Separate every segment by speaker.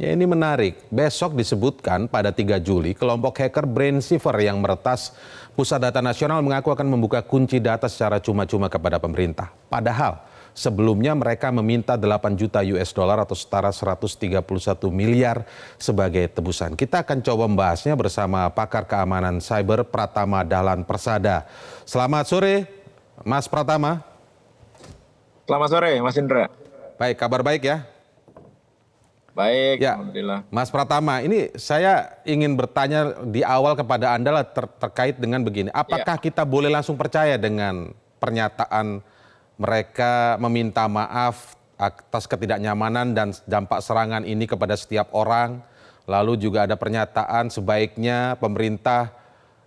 Speaker 1: Ya, ini menarik. Besok disebutkan pada 3 Juli, kelompok hacker Brainshiver yang meretas Pusat Data Nasional mengaku akan membuka kunci data secara cuma-cuma kepada pemerintah. Padahal sebelumnya mereka meminta 8 juta US dollar atau setara 131 miliar sebagai tebusan. Kita akan coba membahasnya bersama pakar keamanan cyber Pratama Dahlan Persada. Selamat sore, Mas Pratama.
Speaker 2: Selamat sore, Mas Indra.
Speaker 1: Baik, kabar baik ya?
Speaker 2: Baik,
Speaker 1: Ya,
Speaker 2: alhamdulillah.
Speaker 1: Mas Pratama, ini saya ingin bertanya di awal kepada Anda lah terkait dengan begini. Apakah kita boleh langsung percaya dengan pernyataan mereka meminta maaf atas ketidaknyamanan dan dampak serangan ini kepada setiap orang? Lalu juga ada pernyataan sebaiknya pemerintah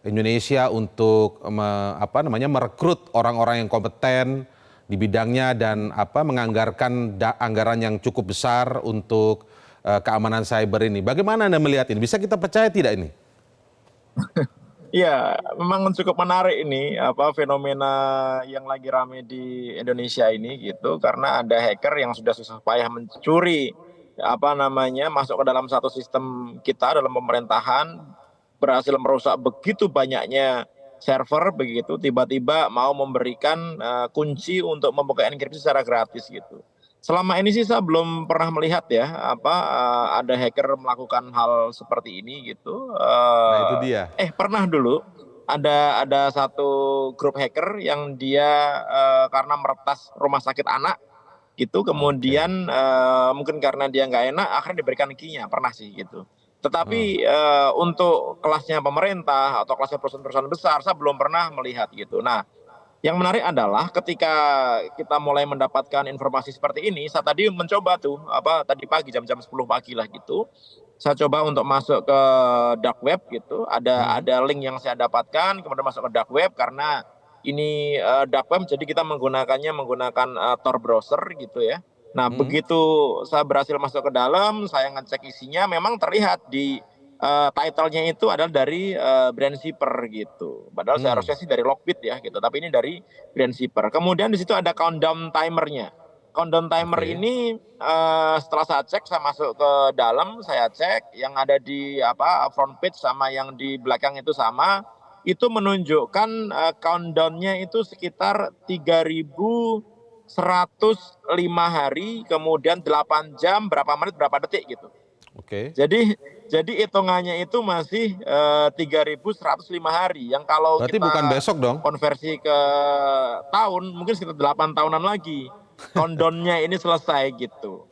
Speaker 1: Indonesia untuk merekrut orang-orang yang kompeten di bidangnya dan menganggarkan anggaran yang cukup besar untuk keamanan cyber ini. Bagaimana Anda melihat ini? Bisa kita percaya tidak ini?
Speaker 2: Iya, memang cukup menarik ini fenomena yang lagi rame di Indonesia ini gitu karena ada hacker yang sudah susah payah mencuri masuk ke dalam satu sistem kita dalam pemerintahan, berhasil merusak begitu banyaknya server begitu, tiba-tiba mau memberikan kunci untuk membuka enkripsi secara gratis gitu. Selama ini sih saya belum pernah melihat ya ada hacker melakukan hal seperti ini gitu.
Speaker 1: Nah, itu dia.
Speaker 2: Pernah dulu ada satu grup hacker yang dia karena meretas rumah sakit anak gitu, kemudian mungkin karena dia nggak enak akhirnya diberikan key-nya, pernah sih gitu. Tetapi untuk kelasnya pemerintah atau kelasnya perusahaan-perusahaan besar saya belum pernah melihat gitu. Nah, yang menarik adalah ketika kita mulai mendapatkan informasi seperti ini, saya tadi mencoba tuh tadi pagi jam-jam 10 pagi lah gitu. Saya coba untuk masuk ke dark web gitu. Ada link yang saya dapatkan, kemudian masuk ke dark web karena ini dark web, jadi kita menggunakan Tor browser gitu ya. Nah, begitu saya berhasil masuk ke dalam, saya ngecek isinya, memang terlihat di title-nya itu adalah dari Brainshiver gitu. Padahal seharusnya sih dari Lockbit ya gitu, tapi ini dari Brainshiver. Kemudian di situ ada countdown timernya. Countdown timer ini setelah saya cek, saya masuk ke dalam, saya cek yang ada di front page sama yang di belakang itu sama. Itu menunjukkan countdown-nya itu sekitar 3.105 hari, kemudian 8 jam, berapa menit, berapa detik gitu.
Speaker 1: Oke.
Speaker 2: Jadi hitungannya itu masih 3.105 hari. Yang kalau
Speaker 1: Berarti
Speaker 2: kita
Speaker 1: bukan besok dong?
Speaker 2: konversi ke tahun, mungkin sekitar 8 tahunan lagi. Countdown-nya ini selesai gitu.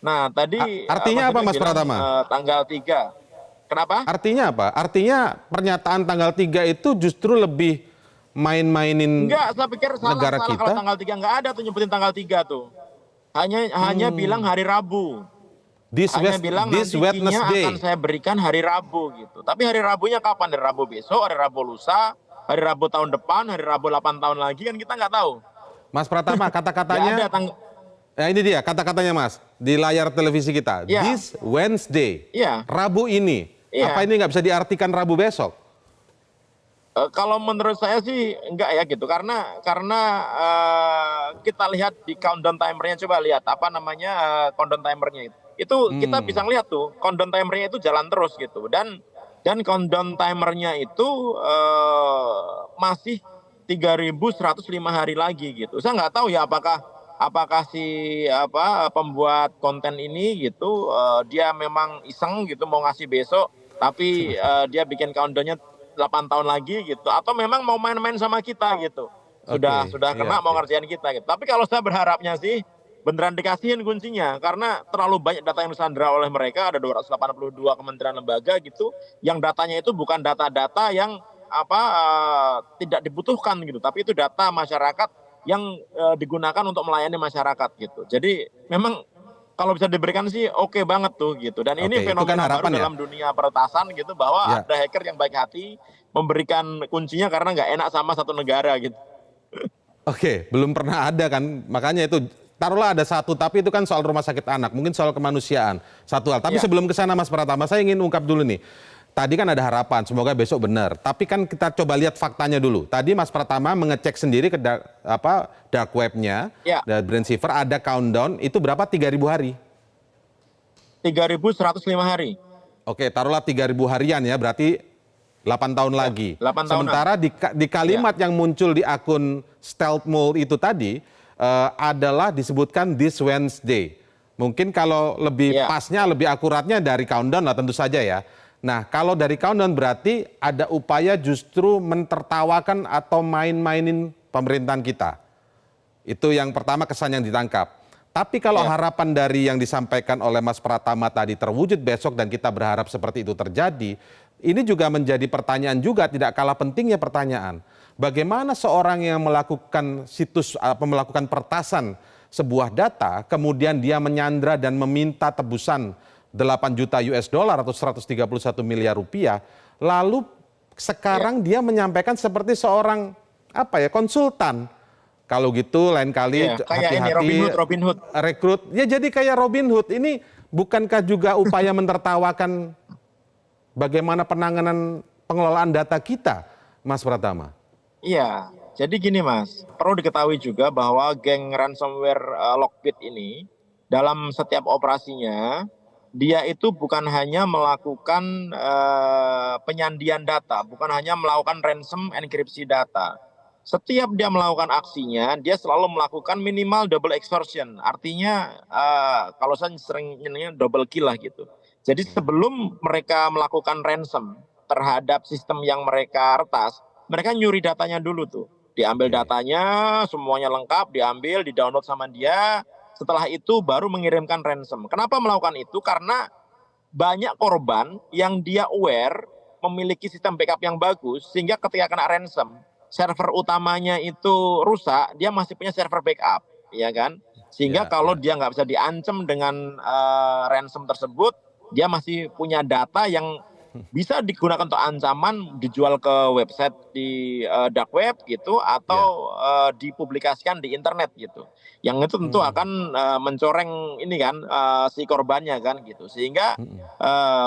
Speaker 2: Nah, tadi
Speaker 1: Artinya apa, Mas
Speaker 2: bilang,
Speaker 1: Pratama?
Speaker 2: tanggal 3. Kenapa?
Speaker 1: Artinya apa? Artinya pernyataan tanggal 3 itu justru lebih main-mainin
Speaker 2: Enggak, saya pikir
Speaker 1: negara
Speaker 2: salah
Speaker 1: kita?
Speaker 2: kalau tanggal 3 enggak ada tuh nyebutin tanggal 3 tuh. Hanya bilang hari Rabu. Hanya bilang nanti key-nya akan saya berikan hari Rabu gitu. Tapi hari Rabunya kapan? Hari Rabu besok, hari Rabu lusa, hari Rabu tahun depan, hari Rabu 8 tahun lagi, kan kita nggak tahu.
Speaker 1: Mas Pratama, kata-katanya, ini dia kata-katanya Mas, di layar televisi kita.
Speaker 2: Ya.
Speaker 1: This Wednesday,
Speaker 2: Iya.
Speaker 1: Rabu ini.
Speaker 2: Iya.
Speaker 1: Apa ini nggak bisa diartikan Rabu besok?
Speaker 2: Kalau menurut saya sih enggak ya gitu, karena kita lihat di countdown timernya, coba lihat countdown timernya itu kita bisa lihat tuh countdown timernya itu jalan terus gitu, dan countdown timernya itu masih 3.105 hari lagi gitu. Saya nggak tahu ya apakah si pembuat konten ini gitu dia memang iseng gitu mau ngasih besok, tapi dia bikin countdownnya 8 tahun lagi gitu, atau memang mau main-main sama kita gitu. Sudah kena mau ngerjain kita gitu. Tapi kalau saya berharapnya sih beneran dikasihin kuncinya, karena terlalu banyak data yang disandra oleh mereka, ada 282 kementerian lembaga gitu, yang datanya itu bukan data-data yang tidak dibutuhkan gitu, tapi itu data masyarakat yang digunakan untuk melayani masyarakat gitu. Jadi memang kalau bisa diberikan sih oke banget tuh gitu. Dan ini fenomena baru dalam dunia peretasan gitu, bahwa ada hacker yang baik hati memberikan kuncinya karena nggak enak sama satu negara gitu.
Speaker 1: Oke, belum pernah ada kan, makanya itu taruhlah ada satu, tapi itu kan soal rumah sakit anak, mungkin soal kemanusiaan, satu hal. Tapi sebelum ke sana Mas Pratama, saya ingin ungkap dulu nih. Tadi kan ada harapan, semoga besok benar. Tapi kan kita coba lihat faktanya dulu. Tadi Mas Pratama mengecek sendiri ke dark webnya, dari Brainshiver ada countdown, itu berapa? 3.000 hari.
Speaker 2: 3.105 hari.
Speaker 1: Oke, taruhlah 3.000 harian ya, berarti 8 tahun lagi.
Speaker 2: 8 tahunan.
Speaker 1: Sementara di kalimat yang muncul di akun Stealth Mode itu tadi adalah disebutkan this Wednesday. Mungkin kalau lebih pasnya, lebih akuratnya dari countdown lah tentu saja ya. Nah, kalau dari countdown berarti ada upaya justru mentertawakan atau main-mainin pemerintahan kita. Itu yang pertama kesan yang ditangkap. Tapi kalau harapan dari yang disampaikan oleh Mas Pratama tadi terwujud besok dan kita berharap seperti itu terjadi, ini juga menjadi pertanyaan juga, tidak kalah pentingnya pertanyaan. Bagaimana seorang yang melakukan melakukan pertasan sebuah data, kemudian dia menyandra dan meminta tebusan 8 juta US dollar atau 131 miliar rupiah, lalu sekarang dia menyampaikan seperti seorang konsultan. Kalau gitu lain kali hati-hati
Speaker 2: Robin Hood.
Speaker 1: rekrut. Ya jadi kayak Robin Hood. Ini bukankah juga upaya mentertawakan bagaimana penanganan pengelolaan data kita, Mas Pratama?
Speaker 2: Iya, jadi gini Mas, perlu diketahui juga bahwa geng ransomware Lockbit ini dalam setiap operasinya dia itu bukan hanya melakukan penyandian data, bukan hanya melakukan ransom enkripsi data. Setiap dia melakukan aksinya, dia selalu melakukan minimal double extortion. Artinya kalau saya sering nyebutnya double kill lah gitu. Jadi sebelum mereka melakukan ransom terhadap sistem yang mereka retas, mereka nyuri datanya dulu tuh. Diambil datanya, semuanya lengkap, diambil, di-download sama dia. Setelah itu baru mengirimkan ransom. Kenapa melakukan itu? Karena banyak korban yang dia aware memiliki sistem backup yang bagus, sehingga ketika kena ransom, server utamanya itu rusak, dia masih punya server backup, ya kan? Sehingga kalau dia nggak bisa diancam dengan ransom tersebut, dia masih punya data yang bisa digunakan untuk ancaman, dijual ke website di dark web gitu, atau dipublikasikan di internet gitu. Yang itu tentu akan mencoreng ini kan si korbannya kan gitu. Sehingga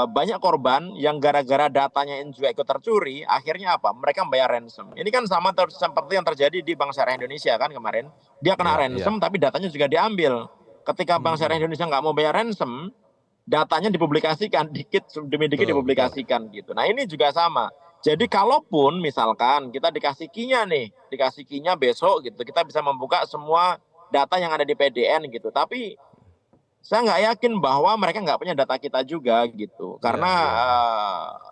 Speaker 2: banyak korban yang gara-gara datanya ini juga ikut tercuri, akhirnya apa? Mereka membayar ransom. Ini kan sama seperti yang terjadi di Bank Syariah Indonesia kan kemarin. Dia kena ransom tapi datanya juga diambil. Ketika Bank Syariah Indonesia nggak mau bayar ransom, datanya dipublikasikan dikit demi dikit dipublikasikan gitu. Nah ini juga sama. Jadi kalaupun misalkan kita dikasih key-nya nih, dikasih key-nya besok gitu, kita bisa membuka semua data yang ada di PDN gitu. Tapi saya nggak yakin bahwa mereka nggak punya data kita juga gitu. Karena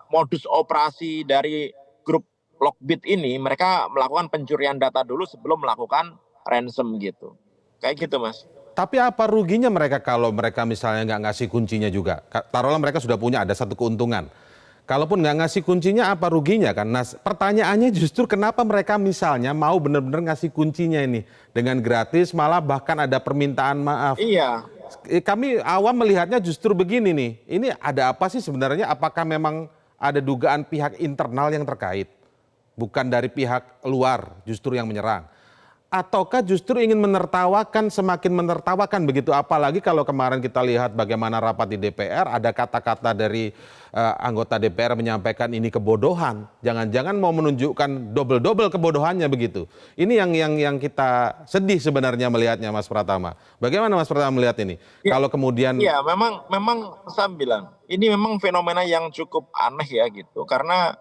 Speaker 2: modus operasi dari grup Lockbit ini, mereka melakukan pencurian data dulu sebelum melakukan ransom gitu. Kayak gitu Mas.
Speaker 1: Tapi apa ruginya mereka kalau mereka misalnya nggak ngasih kuncinya juga? Taruhlah mereka sudah punya ada satu keuntungan. Kalaupun nggak ngasih kuncinya apa ruginya kan? Nah pertanyaannya justru kenapa mereka misalnya mau benar-benar ngasih kuncinya ini dengan gratis, malah bahkan ada permintaan maaf.
Speaker 2: Iya.
Speaker 1: Kami awam melihatnya justru begini nih. Ini ada apa sih sebenarnya? Apakah memang ada dugaan pihak internal yang terkait? Bukan dari pihak luar justru yang menyerang. Ataukah justru ingin menertawakan, semakin menertawakan begitu, apalagi kalau kemarin kita lihat bagaimana rapat di DPR, ada kata-kata dari anggota DPR menyampaikan ini kebodohan, jangan-jangan mau menunjukkan double-double kebodohannya begitu. Ini yang kita sedih sebenarnya melihatnya Mas Pratama. Bagaimana Mas Pratama melihat ini?
Speaker 2: Ya,
Speaker 1: kalau kemudian...
Speaker 2: Iya, memang saya bilang, ini memang fenomena yang cukup aneh ya gitu, karena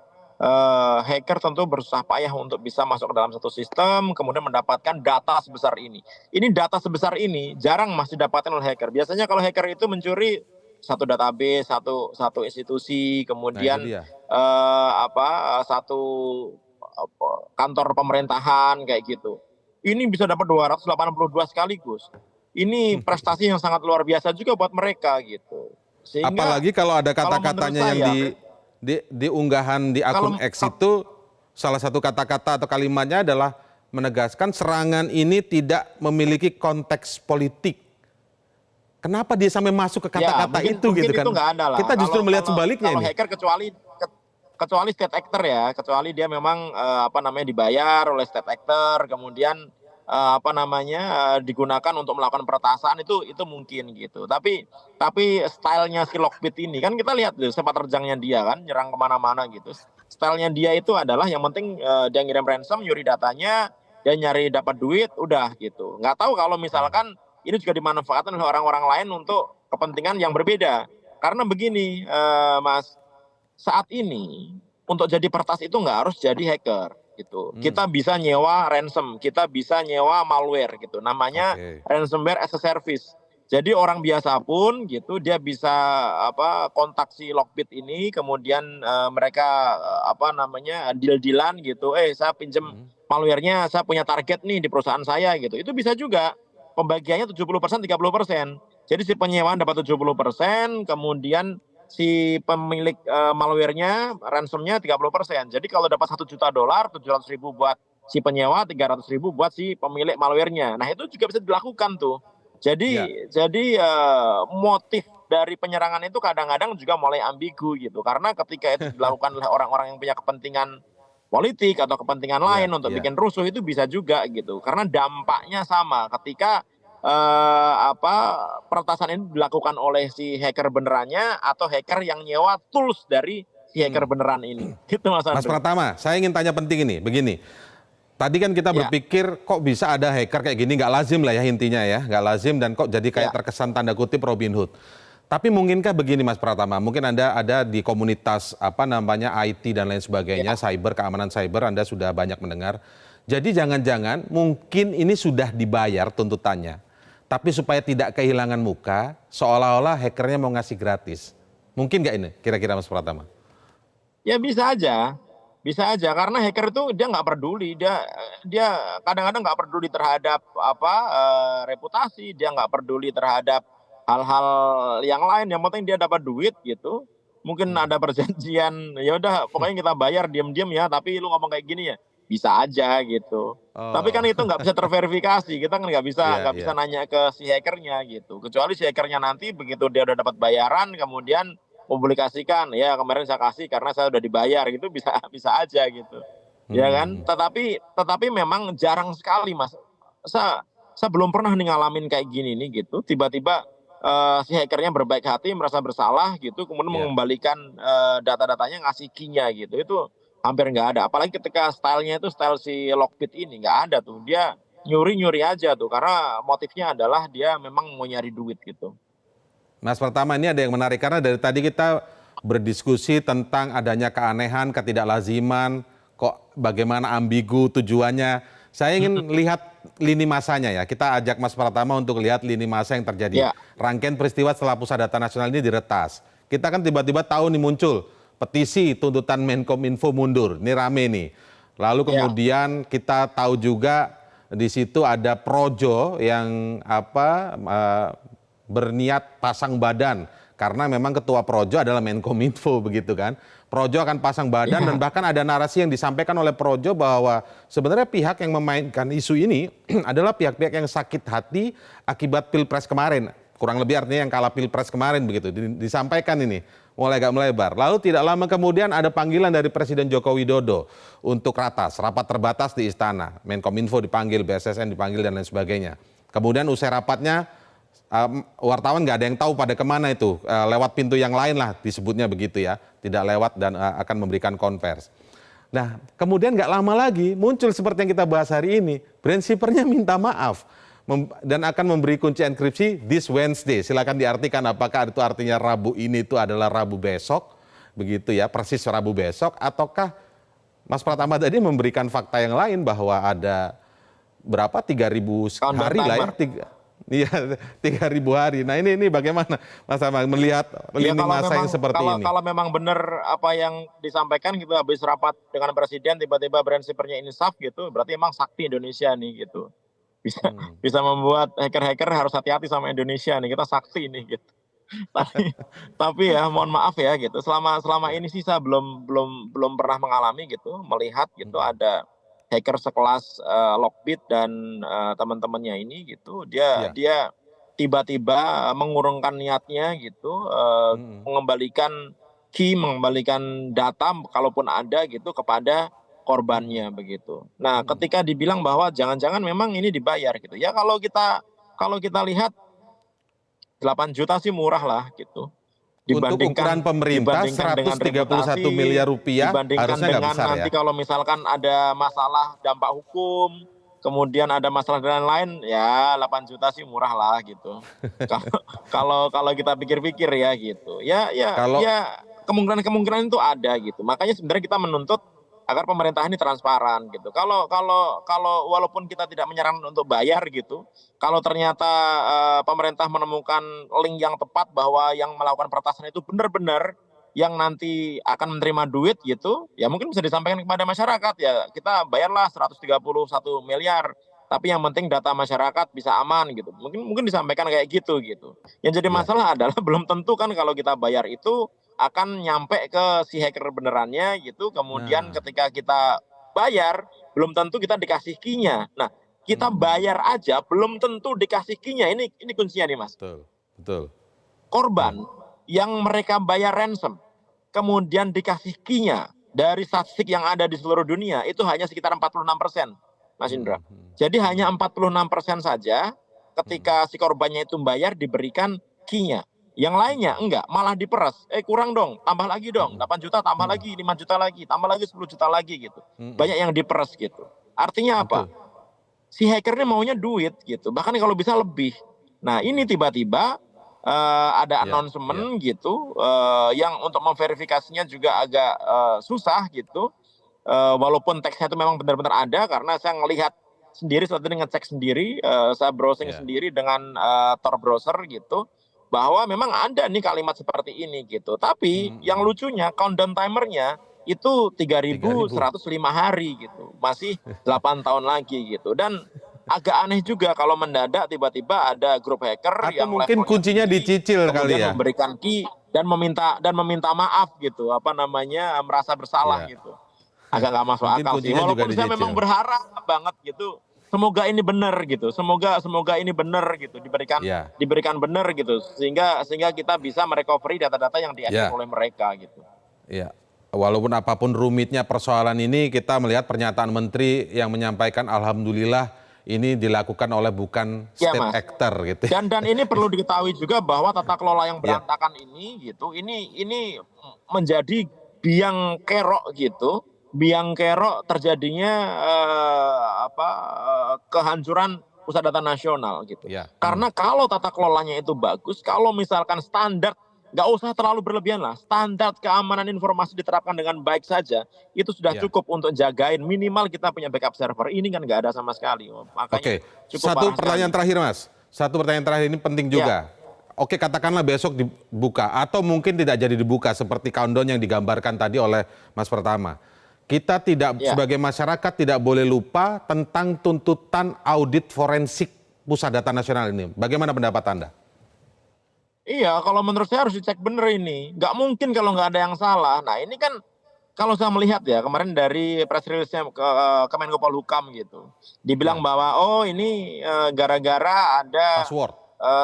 Speaker 2: hacker tentu berusaha payah untuk bisa masuk ke dalam satu sistem, kemudian mendapatkan data sebesar ini. Ini data sebesar ini jarang masih didapatkan oleh hacker. Biasanya kalau hacker itu mencuri satu database, satu institusi, kemudian satu kantor pemerintahan kayak gitu. Ini bisa dapat 282 sekaligus. Ini prestasi yang sangat luar biasa juga buat mereka gitu. Sehingga,
Speaker 1: apalagi kalau ada kata-katanya yang di unggahan di akun X itu, salah satu kata-kata atau kalimatnya adalah menegaskan serangan ini tidak memiliki konteks politik. Kenapa dia sampai masuk ke kata-kata itu gitu kan?
Speaker 2: Itu nggak ada lah.
Speaker 1: Kita justru melihat sebaliknya
Speaker 2: kalau
Speaker 1: ini.
Speaker 2: Hacker kecuali state actor ya, kecuali dia memang dibayar oleh state actor, kemudian digunakan untuk melakukan peretasan, itu mungkin gitu. Tapi stylenya si Lockbit ini kan kita lihat tuh sepak terjangnya dia kan, nyerang kemana-mana gitu. Stylenya dia itu adalah yang penting dia ngirim ransom, nyuri datanya, dia nyari dapat duit, udah gitu. Nggak tahu kalau misalkan ini juga dimanfaatkan oleh orang-orang lain untuk kepentingan yang berbeda. karena begini, Mas, saat ini untuk jadi peretas itu nggak harus jadi hacker gitu.
Speaker 1: Hmm,
Speaker 2: Kita bisa nyewa ransom, kita bisa nyewa malware gitu. Namanya
Speaker 1: oke.
Speaker 2: ransomware as a service. Jadi orang biasa pun gitu dia bisa kontak si Lockbit ini, kemudian mereka apa namanya deal-dealan gitu. Saya pinjem
Speaker 1: Hmm,
Speaker 2: malwarenya, saya punya target nih di perusahaan saya gitu. Itu bisa juga. Pembagiannya 70% 30%. Jadi si penyewaan dapat 70%, kemudian si pemilik malwarenya ransomnya 30%. Jadi kalau dapat $1 juta, 700.000 buat si penyewa, 300.000 buat si pemilik malwarenya. Nah itu juga bisa dilakukan tuh.
Speaker 1: ya.
Speaker 2: Jadi motif dari penyerangan itu kadang-kadang juga mulai ambigu gitu. Karena ketika itu dilakukan oleh orang-orang yang punya kepentingan politik atau kepentingan lain
Speaker 1: Iya,
Speaker 2: untuk
Speaker 1: iya.
Speaker 2: bikin rusuh itu bisa juga gitu. Karena dampaknya sama ketika peretasan ini dilakukan oleh si hacker benerannya atau hacker yang nyewa tools dari si hacker
Speaker 1: Hmm.
Speaker 2: beneran ini. Gitu Mas
Speaker 1: Mas
Speaker 2: Andre.
Speaker 1: Pratama, saya ingin tanya penting ini, begini. Tadi kan kita
Speaker 2: Ya,
Speaker 1: berpikir kok bisa ada hacker kayak gini, nggak lazim lah ya intinya ya, nggak lazim dan kok jadi kayak
Speaker 2: ya,
Speaker 1: terkesan tanda kutip Robin Hood. Tapi mungkinkah begini Mas Pratama, mungkin Anda ada di komunitas apa namanya IT dan lain sebagainya,
Speaker 2: ya.
Speaker 1: cyber, keamanan cyber, Anda sudah banyak mendengar. Jadi jangan-jangan mungkin ini sudah dibayar tuntutannya, tapi supaya tidak kehilangan muka, seolah-olah hackernya mau ngasih gratis. Mungkin nggak ini kira-kira Mas Pratama?
Speaker 2: Ya bisa aja. Bisa aja karena hacker itu dia nggak peduli, dia dia kadang-kadang nggak peduli terhadap reputasi, dia nggak peduli terhadap hal-hal yang lain, yang penting dia dapat duit gitu. Mungkin
Speaker 1: Hmm.
Speaker 2: ada perjanjian, ya udah pokoknya kita bayar diam-diam ya, tapi lu ngomong kayak gini ya, bisa aja gitu. Tapi kan
Speaker 1: Oh,
Speaker 2: itu nggak bisa terverifikasi, kita kan nggak bisa
Speaker 1: iya,
Speaker 2: nggak bisa
Speaker 1: iya.
Speaker 2: nanya ke si hackernya gitu. Kecuali si hackernya nanti begitu dia udah dapat bayaran, kemudian publikasikan, ya kemarin saya kasih karena saya udah dibayar gitu, bisa bisa aja gitu. Ya kan?
Speaker 1: Hmm.
Speaker 2: Tetapi memang jarang sekali Mas. Saya saya belum pernah nih ngalamin kayak gini nih gitu. Tiba-tiba si hackernya berbaik hati, merasa bersalah gitu, kemudian
Speaker 1: Ya.
Speaker 2: mengembalikan data-datanya, ngasih key-nya gitu. Itu hampir nggak ada. Apalagi ketika stylenya itu style si Lockbit ini nggak ada tuh. Dia nyuri-nyuri aja tuh karena motifnya adalah dia memang mau nyari duit gitu.
Speaker 1: Mas pertama ini ada yang menarik karena dari tadi kita berdiskusi tentang adanya keanehan, ketidaklaziman, kok bagaimana ambigu tujuannya. Saya ingin lihat lini masanya ya. Kita ajak Mas Pratama untuk lihat lini masa yang terjadi.
Speaker 2: Ya,
Speaker 1: Rangkaian peristiwa setelah Pusat Data Nasional ini diretas. Kita kan tiba-tiba tahu nih muncul petisi tuntutan Menkominfo mundur. Ini rame nih. Lalu
Speaker 2: ya.
Speaker 1: kemudian kita tahu juga di situ ada projo yang berniat pasang badan karena memang ketua projo adalah Menkominfo begitu kan. Projo akan pasang badan dan
Speaker 2: Iya.
Speaker 1: bahkan ada narasi yang disampaikan oleh projo bahwa sebenarnya pihak yang memainkan isu ini adalah pihak-pihak yang sakit hati akibat Pilpres kemarin. Kurang lebih artinya yang kalah Pilpres kemarin begitu. Disampaikan ini mulai agak melebar. Lalu tidak lama kemudian ada panggilan dari Presiden Joko Widodo untuk rapat terbatas di istana. Menkominfo dipanggil, BSSN dipanggil dan lain sebagainya. Kemudian usai rapatnya wartawan nggak ada yang tahu pada kemana itu, lewat pintu yang lain lah disebutnya begitu ya, tidak lewat dan akan memberikan konvers. Nah kemudian nggak lama lagi muncul seperti yang kita bahas hari ini, Brandshippernya minta maaf dan akan memberi kunci enkripsi this Wednesday. Silakan diartikan apakah itu artinya Rabu ini itu adalah Rabu besok, begitu ya, persis Rabu besok, ataukah Mas Pratama tadi memberikan fakta yang lain bahwa ada berapa 3.000
Speaker 2: Countdown
Speaker 1: hari lah ya,
Speaker 2: timer.
Speaker 1: iya 3.000 hari. Nah ini bagaimana Mas Ahmad melihat
Speaker 2: Ya
Speaker 1: lini masa yang seperti
Speaker 2: kalau
Speaker 1: ini?
Speaker 2: kalau memang benar apa yang disampaikan gitu habis rapat dengan presiden tiba-tiba brand shippernya insaf gitu, berarti emang sakti Indonesia nih gitu. Bisa
Speaker 1: Hmm.
Speaker 2: bisa membuat hacker-hacker harus hati-hati sama Indonesia nih, kita sakti nih gitu. Tapi tapi ya mohon maaf ya gitu. Selama selama
Speaker 1: Ya.
Speaker 2: ini sih saya belum pernah mengalami gitu, melihat gitu
Speaker 1: Hmm.
Speaker 2: ada hacker sekelas Lockbit dan teman-temannya ini gitu. Dia
Speaker 1: Ya.
Speaker 2: dia tiba-tiba mengurungkan niatnya gitu,
Speaker 1: Hmm.
Speaker 2: mengembalikan key, mengembalikan data kalaupun ada gitu kepada
Speaker 1: Hmm.
Speaker 2: korbannya begitu. Nah,
Speaker 1: Hmm.
Speaker 2: ketika dibilang bahwa jangan-jangan memang ini dibayar gitu. Ya kalau kita lihat 8 juta sih murah lah gitu.
Speaker 1: Untuk
Speaker 2: Dibandingkan
Speaker 1: ukuran pemerintah
Speaker 2: dibandingkan dengan
Speaker 1: 131
Speaker 2: reputasi,
Speaker 1: miliar rupiah
Speaker 2: dibandingkan
Speaker 1: harusnya nggak
Speaker 2: dengan
Speaker 1: besar
Speaker 2: nanti
Speaker 1: ya.
Speaker 2: kalau misalkan ada masalah dampak hukum, kemudian ada masalah dan lain-lain, ya 8 juta sih murah lah gitu. Kalau kalau kita pikir-pikir ya gitu.
Speaker 1: Kalau
Speaker 2: Ya kemungkinan-kemungkinan itu ada gitu. Makanya sebenarnya kita menuntut agar pemerintah ini transparan gitu. Kalau walaupun kita tidak menyarankan untuk bayar gitu, kalau ternyata pemerintah menemukan link yang tepat bahwa yang melakukan peretasan itu benar-benar yang nanti akan menerima duit gitu, ya mungkin bisa disampaikan kepada masyarakat, ya kita bayarlah 131 miliar, tapi yang penting data masyarakat bisa aman gitu. Mungkin disampaikan kayak gitu gitu. Yang jadi
Speaker 1: ya,
Speaker 2: masalah adalah belum tentu kan kalau kita bayar itu akan nyampe ke si hacker benerannya gitu. Kemudian
Speaker 1: nah,
Speaker 2: ketika kita bayar, belum tentu kita dikasih key-nya. Nah, kita bayar aja belum tentu dikasih key-nya. Ini kuncinya nih, Mas.
Speaker 1: betul, betul, betul.
Speaker 2: Korban yang mereka bayar ransom, kemudian dikasih key-nya dari statistik yang ada di seluruh dunia, itu hanya sekitar 46%, Mas Indra.
Speaker 1: Hmm, hmm,
Speaker 2: Jadi hanya
Speaker 1: hmm,
Speaker 2: 46% saja
Speaker 1: hmm,
Speaker 2: ketika si korbannya itu bayar diberikan key-nya. Yang lainnya enggak, malah diperas. Kurang dong, tambah lagi dong.
Speaker 1: hmm,
Speaker 2: 8 juta tambah
Speaker 1: hmm,
Speaker 2: lagi, 5 juta lagi, tambah lagi 10 juta lagi gitu.
Speaker 1: hmm, hmm.
Speaker 2: Banyak yang diperas gitu. Artinya apa?
Speaker 1: Betul.
Speaker 2: Si hacker ini maunya duit gitu. Bahkan kalau bisa lebih. Nah, ini tiba-tiba ada
Speaker 1: Ya, ya.
Speaker 2: announcement gitu yang untuk memverifikasinya juga agak susah gitu. Walaupun teksnya itu memang benar-benar ada karena saya ngelihat sendiri saat ini ngecek sendiri, saya browsing
Speaker 1: Ya.
Speaker 2: sendiri dengan Tor browser gitu bahwa memang ada nih kalimat seperti ini gitu. Tapi
Speaker 1: Hmm,
Speaker 2: yang
Speaker 1: hmm.
Speaker 2: lucunya countdown timernya itu
Speaker 1: 3.000.
Speaker 2: 3.105 hari gitu. Masih 8 tahun lagi gitu. Dan agak aneh juga kalau mendadak tiba-tiba ada grup hacker
Speaker 1: Atau
Speaker 2: yang
Speaker 1: mungkin
Speaker 2: levelnya
Speaker 1: kuncinya
Speaker 2: tinggi
Speaker 1: dicicil kali
Speaker 2: kemudian
Speaker 1: ya.
Speaker 2: memberikan key dan meminta maaf gitu, apa namanya, merasa bersalah
Speaker 1: Ya,
Speaker 2: gitu. Agak nggak masuk
Speaker 1: mungkin
Speaker 2: akal sih.
Speaker 1: kuncinya juga
Speaker 2: Walaupun saya memang
Speaker 1: dicicil.
Speaker 2: berharap banget gitu. Semoga ini benar gitu. Semoga ini benar gitu.
Speaker 1: Ya,
Speaker 2: Diberikan benar gitu. Sehingga kita bisa merecovery data-data yang di-access
Speaker 1: ya,
Speaker 2: oleh mereka gitu.
Speaker 1: ya. Walaupun apapun rumitnya persoalan ini, kita melihat pernyataan menteri yang menyampaikan alhamdulillah ini dilakukan oleh bukan
Speaker 2: Ya,
Speaker 1: state
Speaker 2: Mas.
Speaker 1: actor gitu ya.
Speaker 2: Dan ini perlu diketahui juga bahwa tata kelola yang
Speaker 1: Ya,
Speaker 2: berantakan ini gitu, ini menjadi biang kerok gitu, biang kerok terjadinya kehancuran pusat data nasional gitu.
Speaker 1: ya. Hmm.
Speaker 2: Karena kalau tata kelolanya itu bagus, kalau misalkan standar nggak usah terlalu berlebihan lah, standar keamanan informasi diterapkan dengan baik saja, itu sudah
Speaker 1: Ya.
Speaker 2: cukup untuk jagain minimal kita punya backup server. Ini kan nggak ada sama sekali, makanya
Speaker 1: Oke,
Speaker 2: cukup
Speaker 1: satu
Speaker 2: parah
Speaker 1: pertanyaan
Speaker 2: sekali.
Speaker 1: terakhir Mas. Satu pertanyaan terakhir ini penting
Speaker 2: Ya.
Speaker 1: juga. Oke, katakanlah besok dibuka atau mungkin tidak jadi dibuka seperti countdown yang digambarkan tadi oleh Mas Pertama. Kita tidak
Speaker 2: Ya,
Speaker 1: sebagai masyarakat tidak boleh lupa tentang tuntutan audit forensik Pusat Data Nasional ini. Bagaimana pendapat Anda?
Speaker 2: iya. Kalau menurut saya harus dicek bener ini. Nggak mungkin kalau nggak ada yang salah. Nah ini kan kalau saya melihat ya kemarin dari press release-nya Kemenko Polhukam gitu, dibilang
Speaker 1: Ya,
Speaker 2: bahwa oh ini gara-gara ada
Speaker 1: password.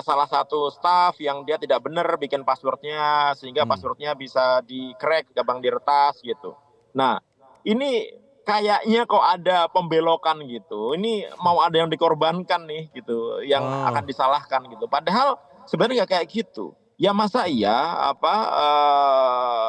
Speaker 2: salah satu staff yang dia tidak benar bikin passwordnya sehingga
Speaker 1: Hmm.
Speaker 2: passwordnya bisa di-crack, gampang diretas gitu. Nah ini kayaknya kok ada pembelokan gitu. Ini mau ada yang dikorbankan nih gitu, yang akan
Speaker 1: Oh,
Speaker 2: disalahkan gitu. Padahal sebenarnya nggak kayak gitu. Ya masa iya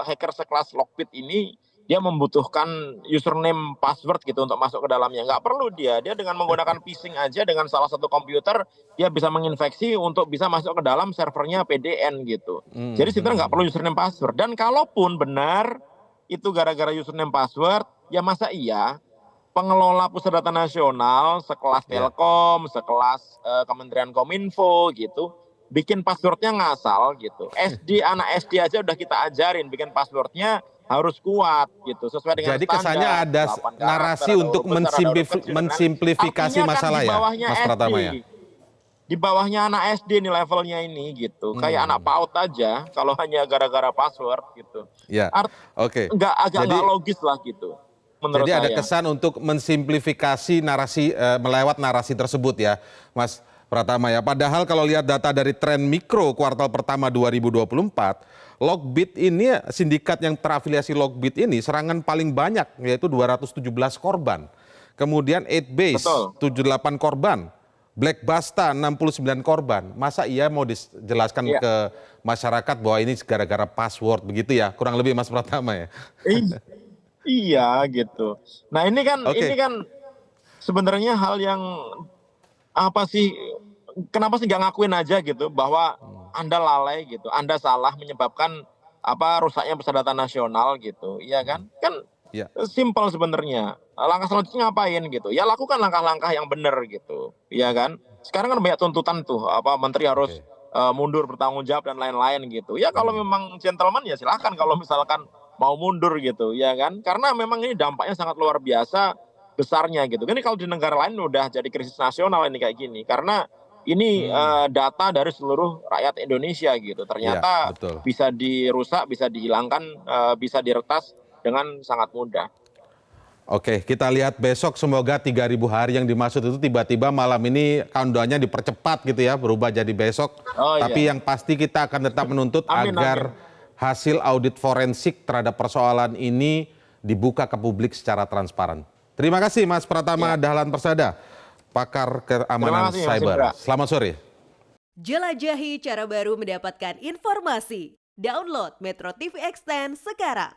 Speaker 2: hacker sekelas Lockbit ini dia membutuhkan username password gitu untuk masuk ke dalamnya. Nggak perlu dia dengan menggunakan phishing aja dengan salah satu komputer dia bisa menginfeksi untuk bisa masuk ke dalam servernya PDN gitu.
Speaker 1: hmm,
Speaker 2: Jadi
Speaker 1: hmm,
Speaker 2: sebenarnya nggak
Speaker 1: hmm.
Speaker 2: perlu username password. Dan kalaupun benar itu gara-gara username password, ya masa iya pengelola pusat data nasional sekelas
Speaker 1: Ya.
Speaker 2: Telkom, sekelas Kementerian Kominfo gitu, bikin passwordnya ngasal gitu. Anak SD aja udah kita ajarin bikin passwordnya harus kuat gitu, sesuai dengan
Speaker 1: Jadi kesannya
Speaker 2: standar,
Speaker 1: ada
Speaker 2: 8 karakter,
Speaker 1: narasi
Speaker 2: ada
Speaker 1: untuk
Speaker 2: huruf besar, ada huruf kecil, dan lain.
Speaker 1: mensimplifikasi
Speaker 2: Artinya kan di
Speaker 1: masalah ya,
Speaker 2: bawahnya
Speaker 1: Mas
Speaker 2: SD,
Speaker 1: Pratama ya.
Speaker 2: di bawahnya anak SD nih levelnya ini gitu, kayak anak
Speaker 1: Hmm.
Speaker 2: PAUD aja, kalau hanya gara-gara password gitu.
Speaker 1: Ya,
Speaker 2: Art
Speaker 1: oke.
Speaker 2: agak nggak
Speaker 1: Jadi
Speaker 2: logis lah gitu, menurut
Speaker 1: Jadi ada
Speaker 2: saya.
Speaker 1: kesan untuk mensimplifikasi narasi melewat narasi tersebut ya, Mas Pratama ya. Padahal kalau lihat data dari tren mikro kuartal pertama 2024, Lockbit ini sindikat yang terafiliasi Lockbit ini serangan paling banyak yaitu 217 korban. Kemudian 8base
Speaker 2: Betul.
Speaker 1: 78 korban, Black Basta 69 korban. Masa iya mau dijelaskan
Speaker 2: Iya.
Speaker 1: ke masyarakat bahwa ini gara-gara password begitu ya? Kurang lebih Mas Pratama ya.
Speaker 2: Iya gitu. Nah ini kan
Speaker 1: Oke.
Speaker 2: sebenarnya hal yang apa sih, kenapa sih nggak ngakuin aja gitu bahwa Anda lalai gitu, Anda salah menyebabkan rusaknya pesawat data nasional gitu, iya kan? Kan
Speaker 1: Ya,
Speaker 2: simpel sebenarnya. Langkah selanjutnya ngapain gitu? Ya lakukan langkah-langkah yang benar gitu, iya kan? Sekarang kan banyak tuntutan tuh, menteri harus
Speaker 1: oke.
Speaker 2: mundur bertanggung jawab dan lain-lain gitu. Ya kalau
Speaker 1: Hmm.
Speaker 2: memang gentleman ya silahkan kalau misalkan mau mundur gitu, ya kan? Karena memang ini dampaknya sangat luar biasa besarnya gitu. Ini kalau di negara lain udah jadi krisis nasional ini kayak gini. Karena ini
Speaker 1: Hmm.
Speaker 2: data dari seluruh rakyat Indonesia gitu.
Speaker 1: Ya,
Speaker 2: Ternyata
Speaker 1: betul.
Speaker 2: bisa dirusak, bisa dihilangkan, bisa diretas dengan sangat mudah.
Speaker 1: Oke, kita lihat besok semoga 3.000 hari yang dimaksud itu tiba-tiba malam ini countdown-nya dipercepat gitu ya, berubah jadi besok.
Speaker 2: Oh
Speaker 1: Tapi
Speaker 2: iya,
Speaker 1: yang pasti kita akan tetap menuntut
Speaker 2: amin amin.
Speaker 1: agar hasil audit forensik terhadap persoalan ini dibuka ke publik secara transparan. Terima kasih Mas Pratama
Speaker 2: Ya,
Speaker 1: Dahlan Persada, pakar
Speaker 2: terima
Speaker 1: keamanan
Speaker 2: kasih Mas
Speaker 1: cyber.
Speaker 2: Indra.
Speaker 1: Selamat sore.
Speaker 3: Jelajahi cara baru mendapatkan informasi. Download Metro TV Extend sekarang.